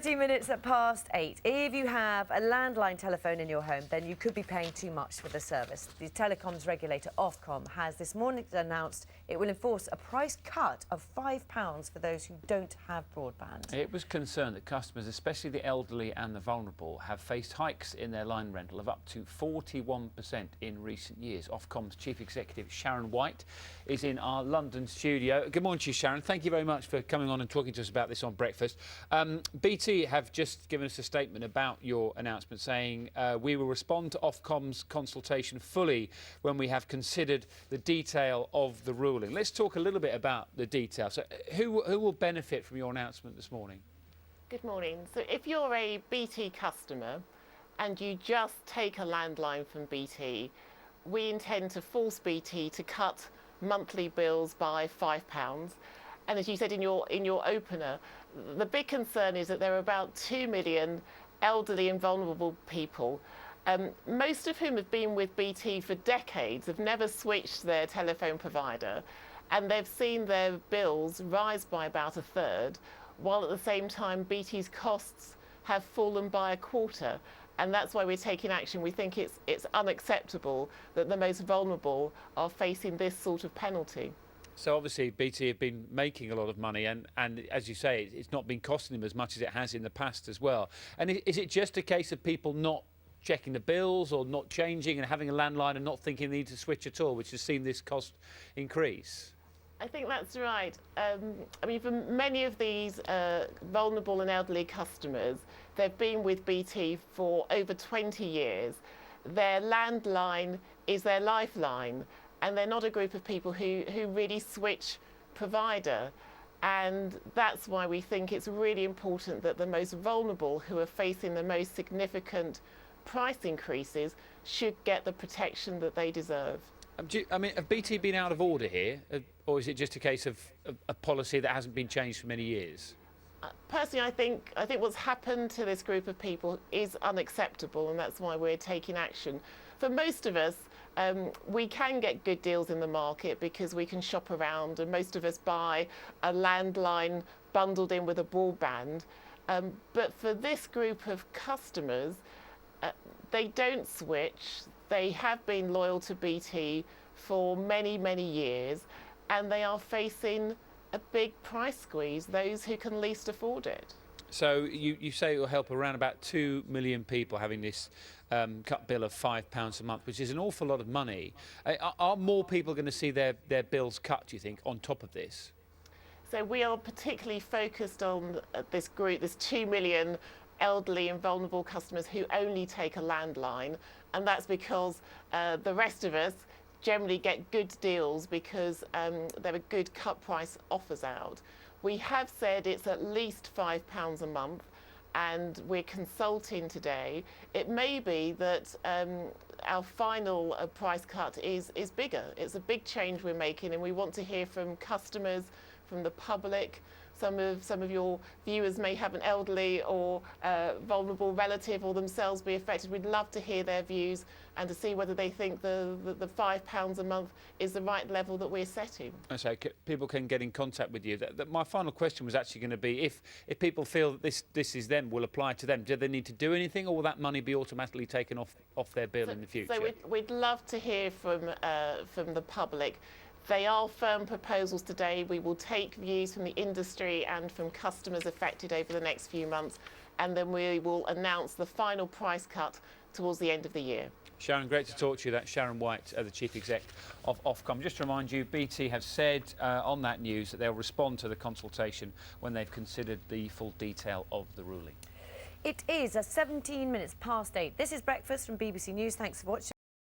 30 minutes past 8. If you have a landline telephone in your home, then you could be paying too much for the service. The telecoms regulator Ofcom has this morning announced it will enforce a price cut of £5 for those who don't have broadband. It was concerned that customers, especially the elderly and the vulnerable, have faced hikes in their line rental of up to 41% in recent years. Ofcom's Chief Executive Sharon White is in our London studio. Good morning to you, Sharon. Thank you very much for coming on and talking to us about this on Breakfast. BT have just given us a statement about your announcement saying we will respond to Ofcom's consultation fully when we have considered the detail of the ruling. Let's talk a little bit about the detail. So who will benefit from your announcement this morning? Good morning. So if you're a BT customer and you just take a landline from BT, we intend to force BT to cut monthly bills by £5. And as you said in your opener, the big concern is that there are about 2 million elderly and vulnerable people, most of whom have been with BT for decades, have never switched their telephone provider, and they've seen their bills rise by about a third, while at the same time BT's costs have fallen by a quarter. And that's why we're taking action. We think it's unacceptable that the most vulnerable are facing this sort of penalty. So obviously BT have been making a lot of money and as you say, it's not been costing them as much as it has in the past as well. And is it just a case of people not checking the bills or not changing and having a landline and not thinking they need to switch at all, which has seen this cost increase? I think that's right. I mean, for many of these vulnerable and elderly customers, they've been with BT for over 20 years. Their landline is their lifeline, and they're not a group of people who really switch provider. And that's why we think it's really important that the most vulnerable, who are facing the most significant price increases, should get the protection that they deserve. I mean, have BT been out of order here, or is it just a case of a policy that hasn't been changed for many years? Personally, I think what's happened to this group of people is unacceptable, and that's why we're taking action. For most of us, we can get good deals in the market because we can shop around, and most of us buy a landline bundled in with a broadband. But for this group of customers, they don't switch. They have been loyal to BT for many, many years, and they are facing a big price squeeze, those who can least afford it. So you say it will help around about 2 million people having this cut bill of £5 a month, which is an awful lot of money. Are more people going to see their bills cut, do you think, on top of this? So we are particularly focused on this group, this 2 million elderly and vulnerable customers who only take a landline, and that's because the rest of us generally get good deals because there are good cut price offers out. We have said it's at least £5 a month, and we're consulting today. It may be that our final price cut is bigger. It's a big change we're making, and we want to hear from customers, from the public. Some of your viewers may have an elderly or vulnerable relative or themselves be affected. We'd love to hear their views and to see whether they think the £5 a month is the right level that we're setting. So people can get in contact with you. My final question was actually going to be, if people feel that this is them, will apply to them, do they need to do anything, or will that money be automatically taken off their bill in the future? So we'd love to hear from the public. They are firm proposals today. We will take views from the industry and from customers affected over the next few months, and then we will announce the final price cut towards the end of the year. Sharon, great to talk to you. That's Sharon White, the Chief Exec of Ofcom. Just to remind you, BT have said on that news that they'll respond to the consultation when they've considered the full detail of the ruling. It is 17 minutes past 8. This is Breakfast from BBC News. Thanks for watching.